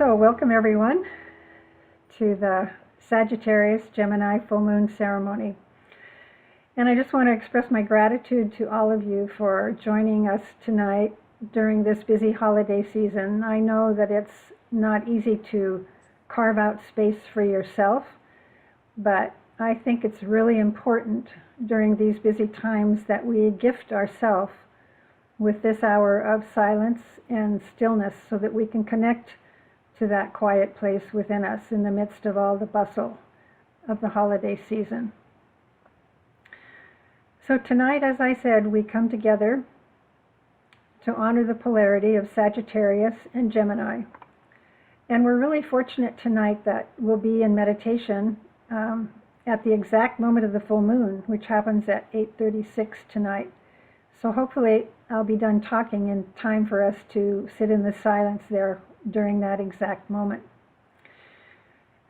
So welcome everyone to the Sagittarius Gemini full moon ceremony. And I just want to express my gratitude to all of you for joining us tonight during this busy holiday season. I know that it's not easy to carve out space for yourself, but I think it's really important during these busy times that we gift ourselves with this hour of silence and stillness so that we can connect to that quiet place within us in the midst of all the bustle of the holiday season. So tonight, as I said, we come together to honor the polarity of Sagittarius and Gemini. And we're really fortunate tonight that we'll be in meditation at the exact moment of the full moon, which happens at 8:36 tonight. So hopefully I'll be done talking in time for us to sit in the silence there during that exact moment.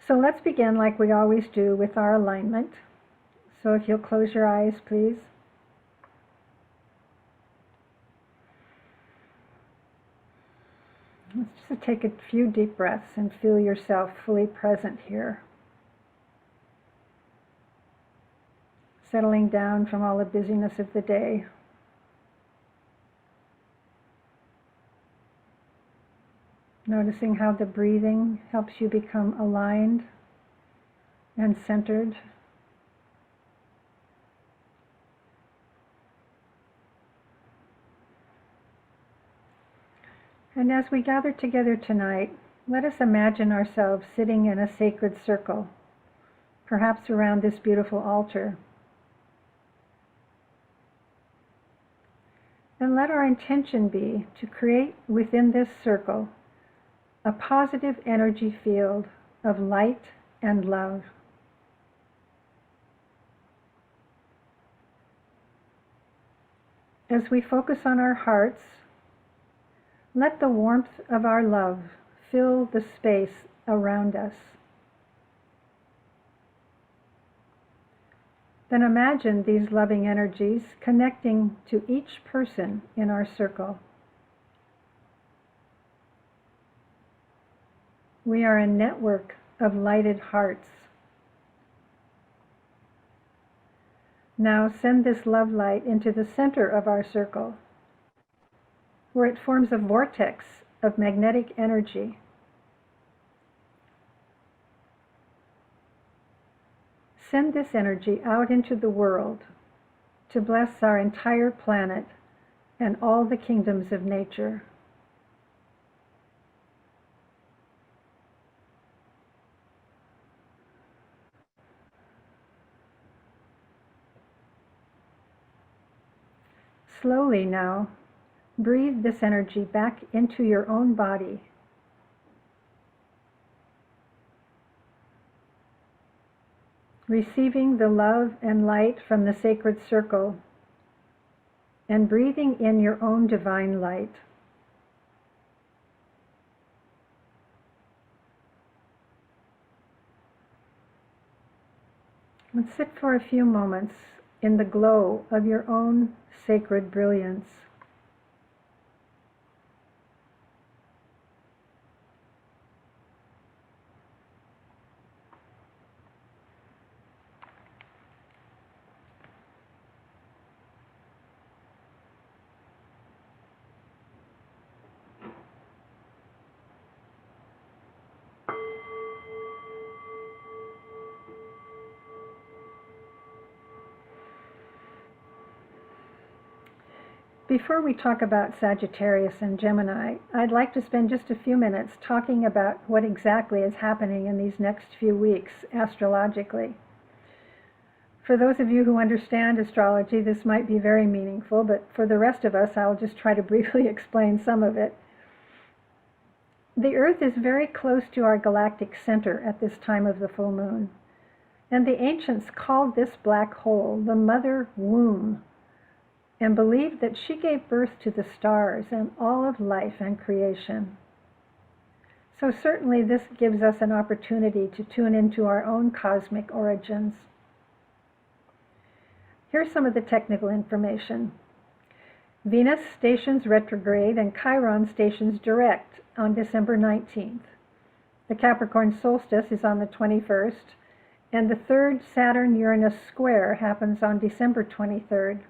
So let's begin like we always do with our alignment. So if you'll close your eyes, please. Let's just take a few deep breaths and feel yourself fully present here. Settling down from all the busyness of the day. Noticing how the breathing helps you become aligned and centered. And as we gather together tonight, let us imagine ourselves sitting in a sacred circle, perhaps around this beautiful altar. And let our intention be to create within this circle a positive energy field of light and love. As we focus on our hearts, let the warmth of our love fill the space around us. Then imagine these loving energies connecting to each person in our circle. We are a network of lighted hearts. Now send this love light into the center of our circle, where it forms a vortex of magnetic energy. Send this energy out into the world to bless our entire planet and all the kingdoms of nature. Slowly now, breathe this energy back into your own body. Receiving the love and light from the sacred circle and breathing in your own divine light. Let's sit for a few moments in the glow of your own sacred brilliance. Before we talk about Sagittarius and Gemini, I'd like to spend just a few minutes talking about what exactly is happening in these next few weeks astrologically. For those of you who understand astrology, this might be very meaningful, but for the rest of us, I'll just try to briefly explain some of it. The Earth is very close to our galactic center at this time of the full moon, and the ancients called this black hole the mother womb, and believed that she gave birth to the stars and all of life and creation. So certainly this gives us an opportunity to tune into our own cosmic origins. Here's some of the technical information. Venus stations retrograde and Chiron stations direct on December 19th. The Capricorn solstice is on the 21st, and the third Saturn-Uranus square happens on December 23rd.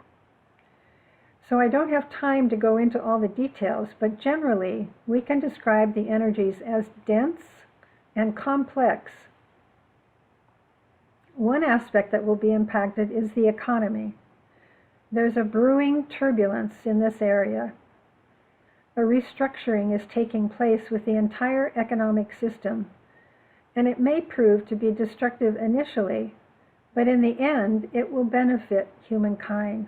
So I don't have time to go into all the details, but generally we can describe the energies as dense and complex. One aspect that will be impacted is the economy. There's a brewing turbulence in this area. A restructuring is taking place with the entire economic system, and it may prove to be destructive initially, but in the end it will benefit humankind.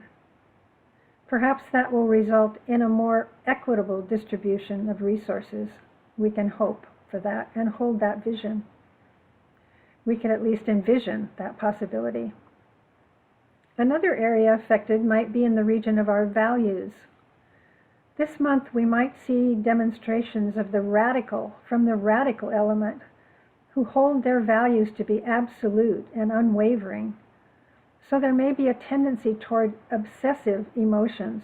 Perhaps that will result in a more equitable distribution of resources. We can hope for that and hold that vision. We can at least envision that possibility. Another area affected might be in the region of our values. This month we might see demonstrations of the radical from the radical element who hold their values to be absolute and unwavering. So there may be a tendency toward obsessive emotions.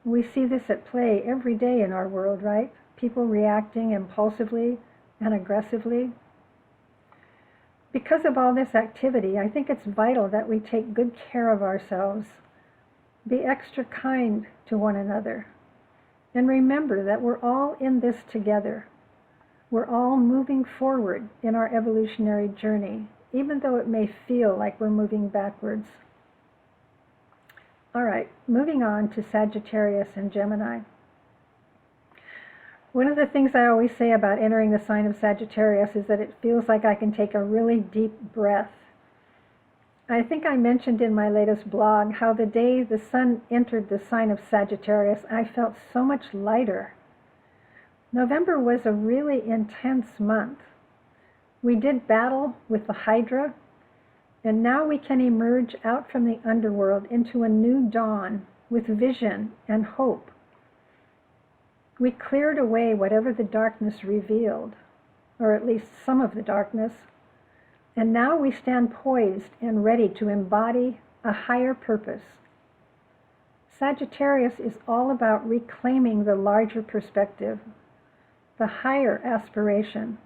We see this at play every day in our world, right? People reacting impulsively and aggressively. Because of all this activity, I think it's vital that we take good care of ourselves, be extra kind to one another, and remember that we're all in this together. We're all moving forward in our evolutionary journey, even though it may feel like we're moving backwards. All right, moving on to Sagittarius and Gemini. One of the things I always say about entering the sign of Sagittarius is that it feels like I can take a really deep breath. I think I mentioned in my latest blog how the day the sun entered the sign of Sagittarius, I felt so much lighter. November was a really intense month. We did battle with the Hydra, and now we can emerge out from the underworld into a new dawn with vision and hope. We cleared away whatever the darkness revealed, or at least some of the darkness, and now we stand poised and ready to embody a higher purpose. Sagittarius is all about reclaiming the larger perspective, the higher aspiration.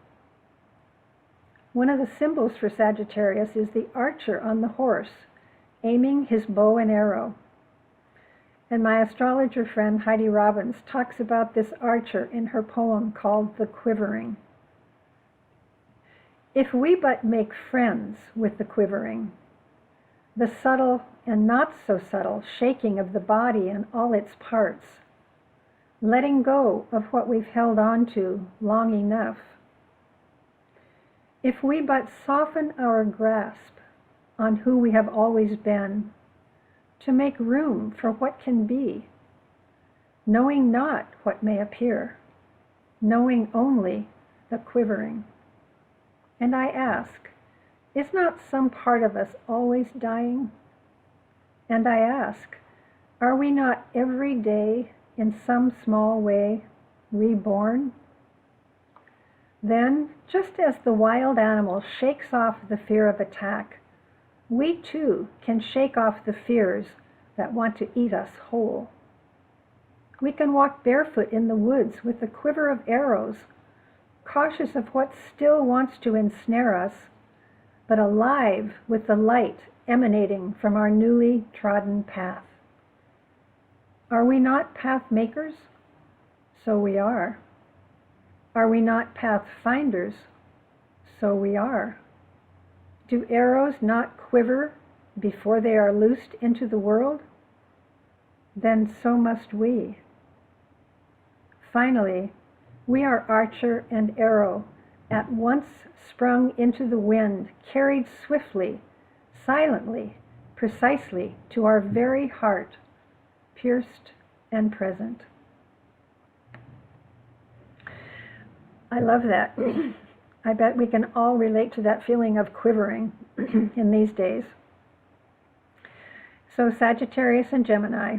One of the symbols for Sagittarius is the archer on the horse, aiming his bow and arrow. And my astrologer friend Heidi Robbins talks about this archer in her poem called The Quivering. If we but make friends with the quivering, the subtle and not so subtle shaking of the body and all its parts, letting go of what we've held on to long enough, if we but soften our grasp on who we have always been, to make room for what can be, knowing not what may appear, knowing only the quivering. And I ask, is not some part of us always dying? And I ask, are we not every day in some small way reborn? Then, just as the wild animal shakes off the fear of attack, we too can shake off the fears that want to eat us whole. We can walk barefoot in the woods with the quiver of arrows, cautious of what still wants to ensnare us, but alive with the light emanating from our newly trodden path. Are we not path makers? So we are. Are we not path finders? So we are. Do arrows not quiver before they are loosed into the world? Then so must we. Finally, we are archer and arrow, at once sprung into the wind, carried swiftly, silently, precisely to our very heart, pierced and present. I love that. I bet we can all relate to that feeling of quivering in these days. So Sagittarius and Gemini,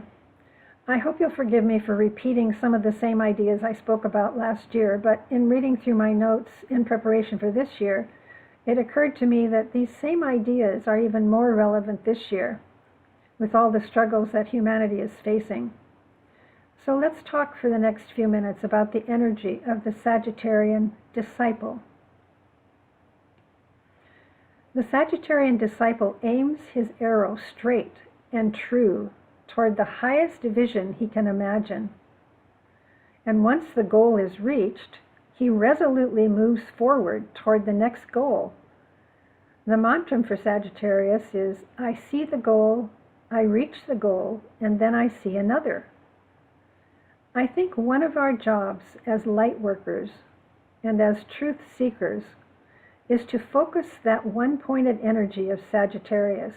I hope you'll forgive me for repeating some of the same ideas I spoke about last year, but in reading through my notes in preparation for this year, it occurred to me that these same ideas are even more relevant this year, with all the struggles that humanity is facing. So let's talk for the next few minutes about the energy of the Sagittarian disciple. The Sagittarian disciple aims his arrow straight and true toward the highest vision he can imagine. And once the goal is reached, he resolutely moves forward toward the next goal. The mantra for Sagittarius is, I see the goal, I reach the goal, and then I see another. I think one of our jobs as light workers and as truth seekers is to focus that one-pointed energy of Sagittarius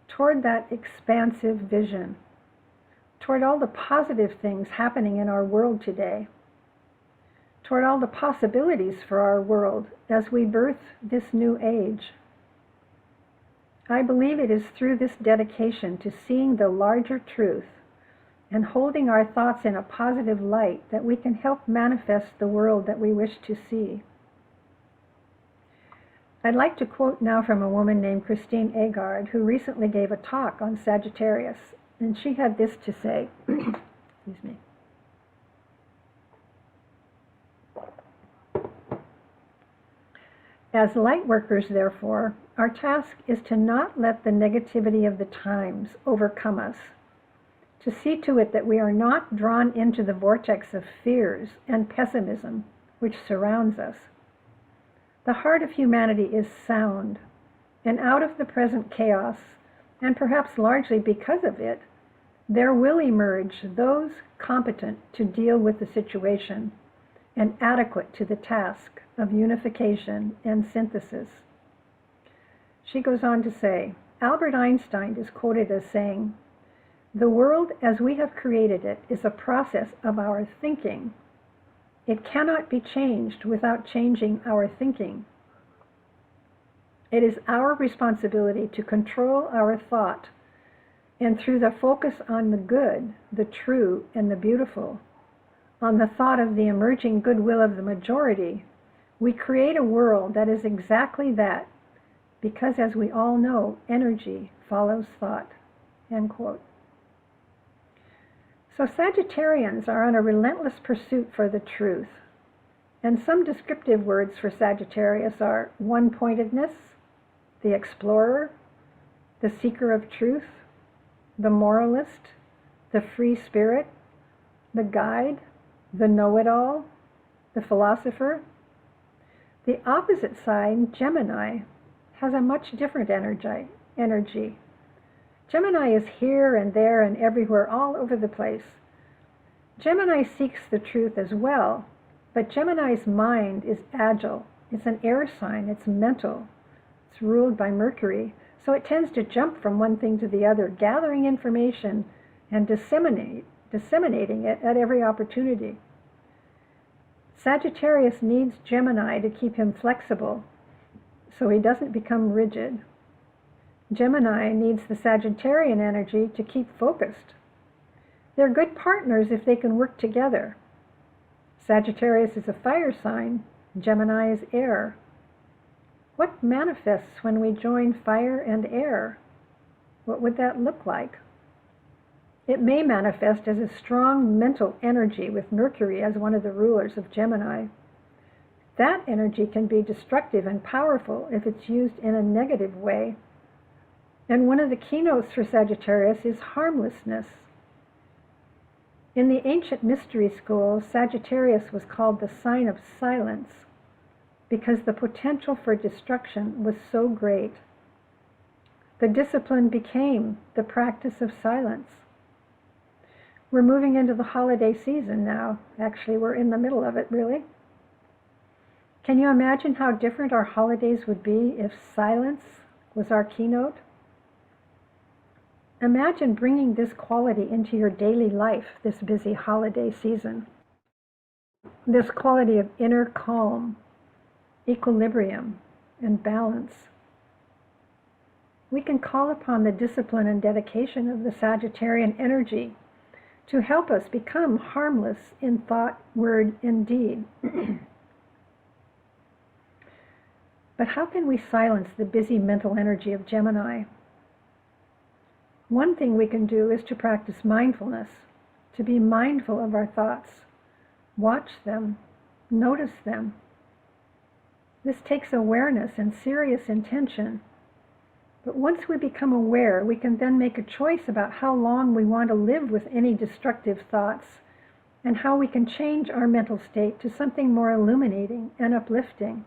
toward that expansive vision, toward all the positive things happening in our world today, toward all the possibilities for our world as we birth this new age. I believe it is through this dedication to seeing the larger truth and holding our thoughts in a positive light that we can help manifest the world that we wish to see. I'd like to quote now from a woman named Christine Agard, who recently gave a talk on Sagittarius, and she had this to say. Excuse me. As light workers, therefore, our task is to not let the negativity of the times overcome us, to see to it that we are not drawn into the vortex of fears and pessimism which surrounds us. The heart of humanity is sound, and out of the present chaos, and perhaps largely because of it, there will emerge those competent to deal with the situation and adequate to the task of unification and synthesis. She goes on to say, Albert Einstein is quoted as saying, "The world as we have created it is a process of our thinking. It cannot be changed without changing our thinking. It is our responsibility to control our thought, and through the focus on the good, the true, and the beautiful, on the thought of the emerging goodwill of the majority, we create a world that is exactly that, because as we all know, energy follows thought." End quote. So Sagittarians are on a relentless pursuit for the truth. And some descriptive words for Sagittarius are one-pointedness, the explorer, the seeker of truth, the moralist, the free spirit, the guide, the know-it-all, the philosopher. The opposite side, Gemini, has a much different energy. Gemini is here and there and everywhere, all over the place. Gemini seeks the truth as well, but Gemini's mind is agile. It's an air sign. It's mental. It's ruled by Mercury, so it tends to jump from one thing to the other, gathering information and disseminating it at every opportunity. Sagittarius needs Gemini to keep him flexible, so he doesn't become rigid. Gemini needs the Sagittarian energy to keep focused. They're good partners if they can work together. Sagittarius is a fire sign, Gemini is air. What manifests when we join fire and air? What would that look like? It may manifest as a strong mental energy with Mercury as one of the rulers of Gemini. That energy can be destructive and powerful if it's used in a negative way. And one of the keynotes for Sagittarius is harmlessness. In the ancient mystery schools, Sagittarius was called the sign of silence because the potential for destruction was so great. The discipline became the practice of silence. We're moving into the holiday season now. Actually, we're in the middle of it, really. Can you imagine how different our holidays would be if silence was our keynote? Imagine bringing this quality into your daily life this busy holiday season. This quality of inner calm, equilibrium, and balance. We can call upon the discipline and dedication of the Sagittarian energy to help us become harmless in thought, word, and deed. But how can we silence the busy mental energy of Gemini? One thing we can do is to practice mindfulness, to be mindful of our thoughts, watch them, notice them. This takes awareness and serious intention. But once we become aware, we can then make a choice about how long we want to live with any destructive thoughts and how we can change our mental state to something more illuminating and uplifting.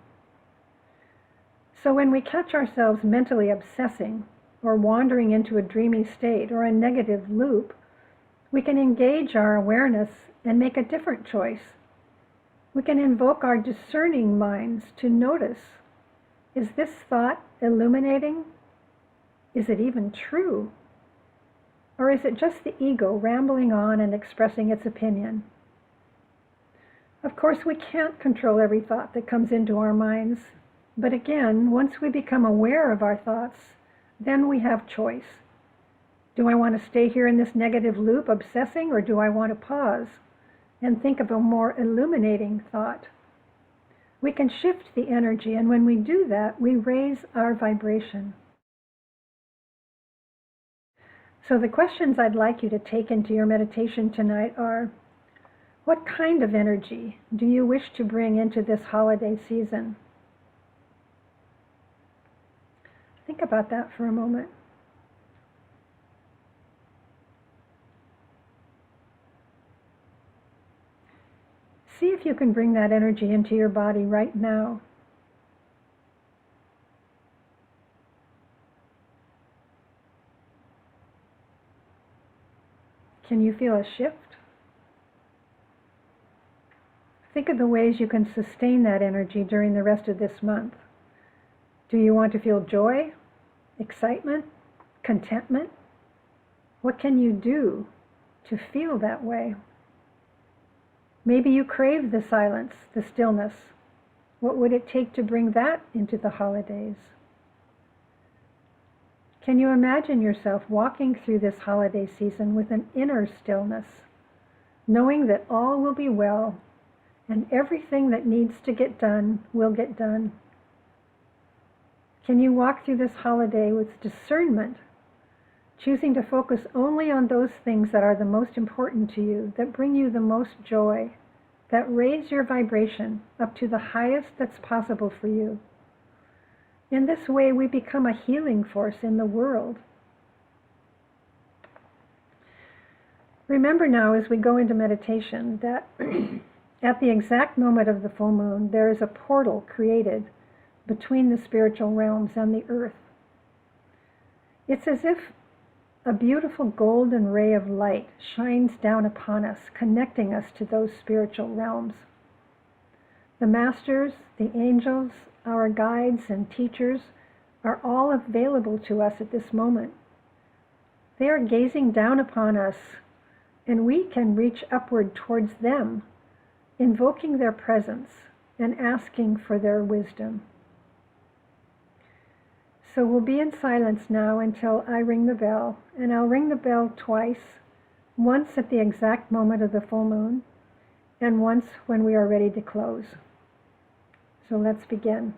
So when we catch ourselves mentally obsessing or wandering into a dreamy state or a negative loop, we can engage our awareness and make a different choice. We can invoke our discerning minds to notice, is this thought illuminating? Is it even true? Or is it just the ego rambling on and expressing its opinion? Of course, we can't control every thought that comes into our minds. But again, once we become aware of our thoughts, then we have choice. Do I want to stay here in this negative loop obsessing, or do I want to pause and think of a more illuminating thought? We can shift the energy, and when we do that, we raise our vibration. So the questions I'd like you to take into your meditation tonight are, what kind of energy do you wish to bring into this holiday season? Think about that for a moment. See if you can bring that energy into your body right now. Can you feel a shift? Think of the ways you can sustain that energy during the rest of this month. Do you want to feel joy, excitement, contentment? What can you do to feel that way? Maybe you crave the silence, the stillness. What would it take to bring that into the holidays? Can you imagine yourself walking through this holiday season with an inner stillness, knowing that all will be well and everything that needs to get done will get done? Can you walk through this holiday with discernment, choosing to focus only on those things that are the most important to you, that bring you the most joy, that raise your vibration up to the highest that's possible for you? In this way, we become a healing force in the world. Remember now, as we go into meditation, that at the exact moment of the full moon, there is a portal created between the spiritual realms and the earth. It's as if a beautiful golden ray of light shines down upon us, connecting us to those spiritual realms. The masters, the angels, our guides and teachers are all available to us at this moment. They are gazing down upon us, and we can reach upward towards them, invoking their presence and asking for their wisdom. So we'll be in silence now until I ring the bell, and I'll ring the bell twice, once at the exact moment of the full moon, and once when we are ready to close. So let's begin.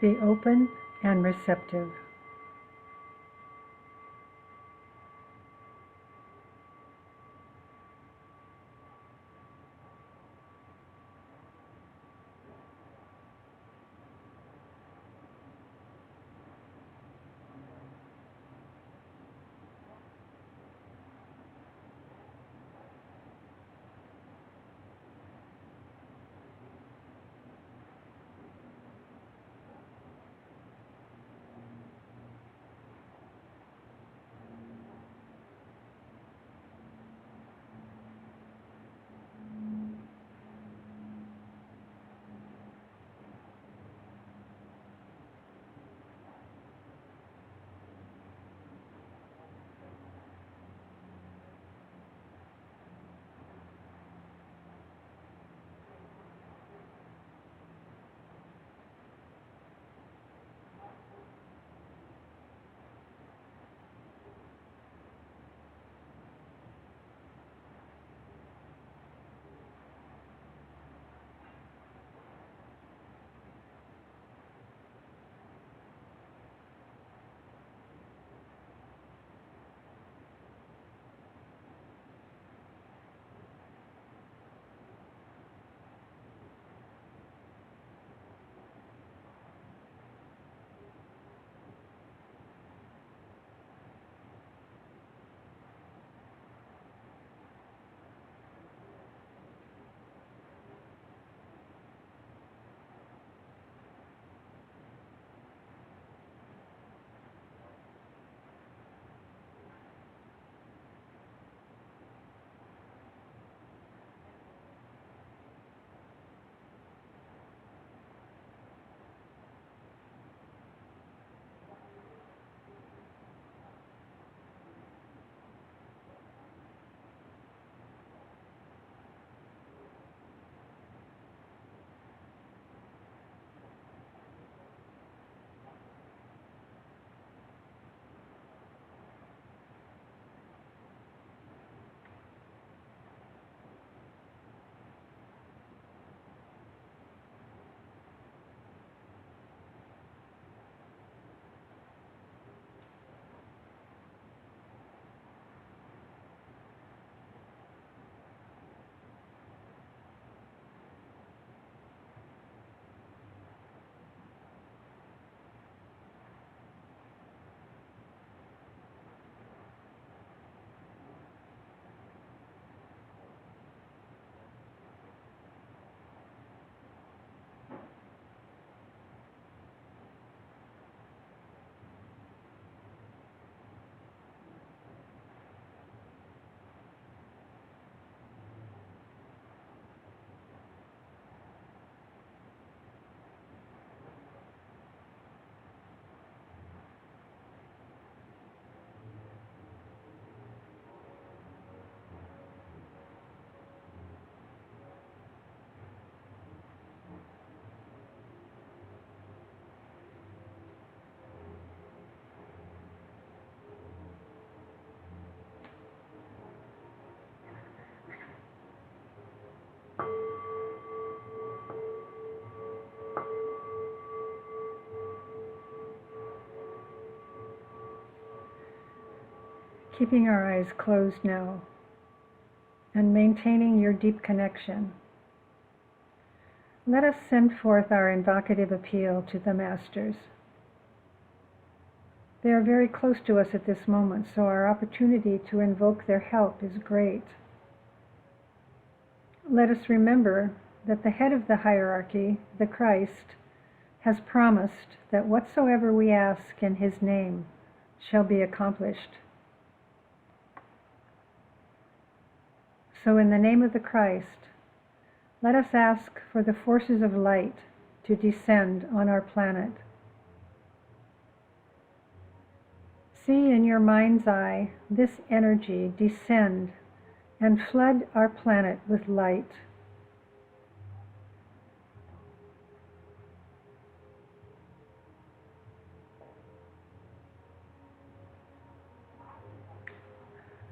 Be open and receptive. Keeping our eyes closed now and maintaining your deep connection, let us send forth our invocative appeal to the Masters. They are very close to us at this moment, so our opportunity to invoke their help is great. Let us remember that the head of the hierarchy, the Christ, has promised that whatsoever we ask in his name shall be accomplished. So in the name of the Christ, let us ask for the forces of light to descend on our planet. See in your mind's eye this energy descend and flood our planet with light.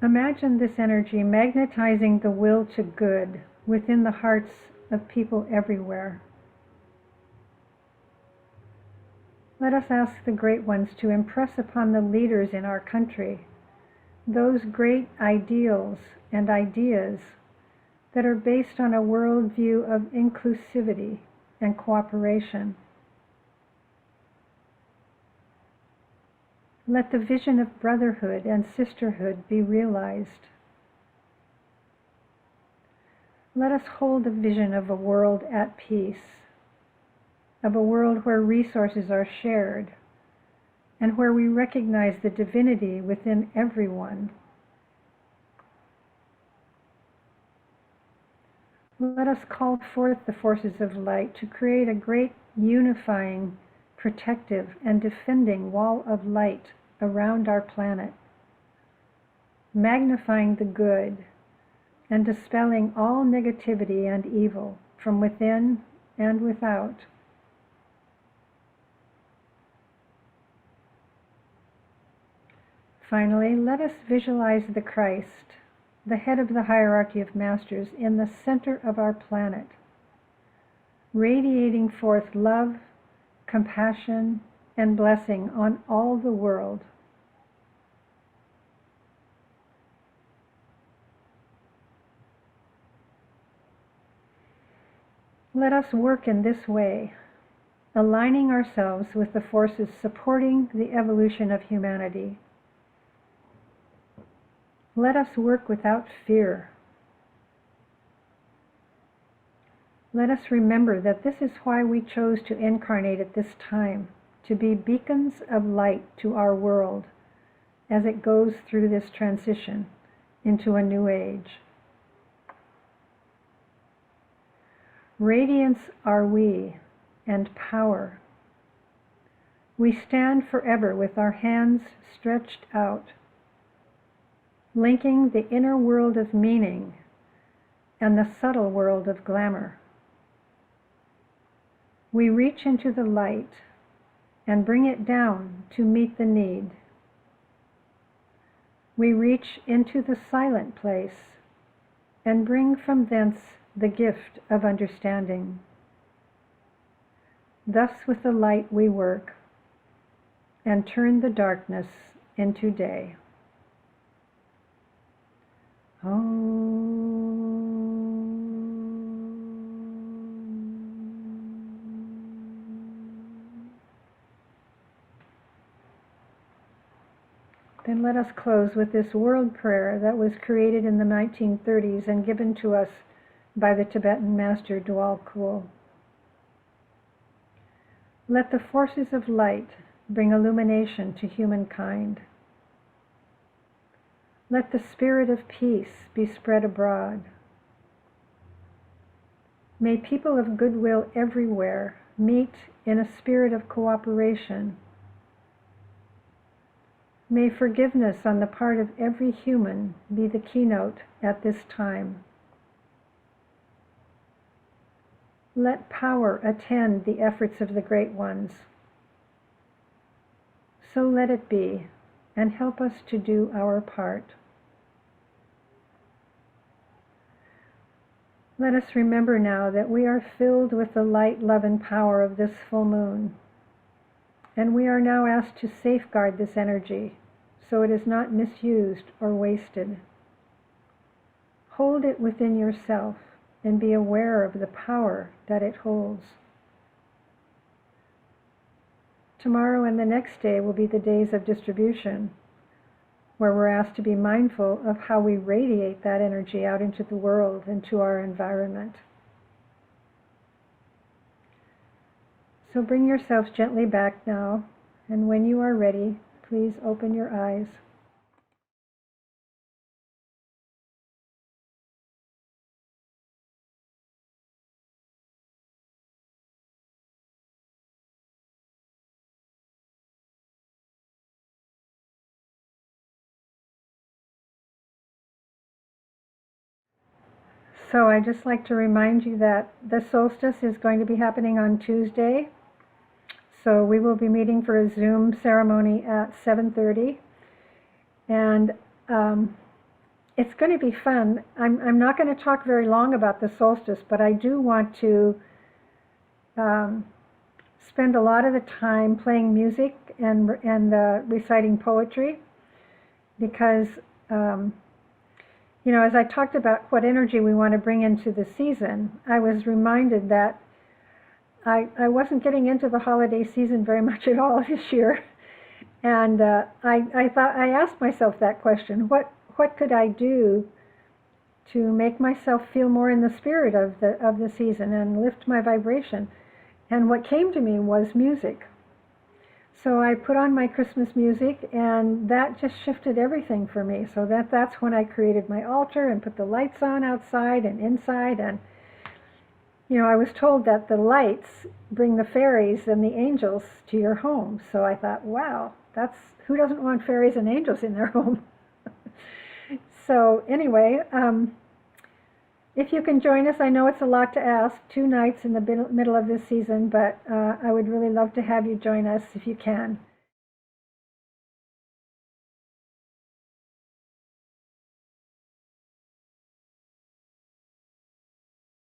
Imagine this energy magnetizing the will to good within the hearts of people everywhere. Let us ask the great ones to impress upon the leaders in our country those great ideals and ideas that are based on a worldview of inclusivity and cooperation. Let the vision of brotherhood and sisterhood be realized. Let us hold a vision of a world at peace, of a world where resources are shared, and where we recognize the divinity within everyone. Let us call forth the forces of light to create a great unifying, protective, and defending wall of light around our planet, magnifying the good and dispelling all negativity and evil from within and without. Finally, let us visualize the Christ, the head of the hierarchy of masters, in the center of our planet, radiating forth love, compassion, and blessing on all the world. Let us work in this way, aligning ourselves with the forces supporting the evolution of humanity. Let us work without fear. Let us remember that this is why we chose to incarnate at this time, to be beacons of light to our world as it goes through this transition into a new age. Radiance are we, and power. We stand forever with our hands stretched out, linking the inner world of meaning and the subtle world of glamour. We reach into the light and bring it down to meet the need. We reach into the silent place and bring from thence the gift of understanding. Thus with the light we work and turn the darkness into day. Then let us close with this world prayer that was created in the 1930s and given to us by the Tibetan master Dwal Kul. Let the forces of light bring illumination to humankind. Let the spirit of peace be spread abroad. May people of goodwill everywhere meet in a spirit of cooperation. May forgiveness on the part of every human be the keynote at this time. Let power attend the efforts of the great ones. So let it be, and help us to do our part. Let us remember now that we are filled with the light, love, and power of this full moon, and we are now asked to safeguard this energy so it is not misused or wasted. Hold it within yourself and be aware of the power that it holds. Tomorrow and the next day will be the days of distribution, where we're asked to be mindful of how we radiate that energy out into the world, into our environment. So bring yourselves gently back now, and when you are ready, please open your eyes. So I'd just like to remind you that the solstice is going to be happening on Tuesday. So we will be meeting for a Zoom ceremony at 7:30. And it's going to be fun. I'm not going to talk very long about the solstice, but I do want to spend a lot of the time playing music and reciting poetry because, as I talked about what energy we want to bring into the season, I was reminded that I wasn't getting into the holiday season very much at all this year. And I asked myself that question, what could I do to make myself feel more in the spirit of the season and lift my vibration? And what came to me was music. So I put on my Christmas music, and that just shifted everything for me. So that's when I created my altar and put the lights on outside and inside. And, I was told that the lights bring the fairies and the angels to your home. So I thought, wow, who doesn't want fairies and angels in their home? So anyway, if you can join us, I know it's a lot to ask, 2 nights in the middle of this season, but I would really love to have you join us if you can.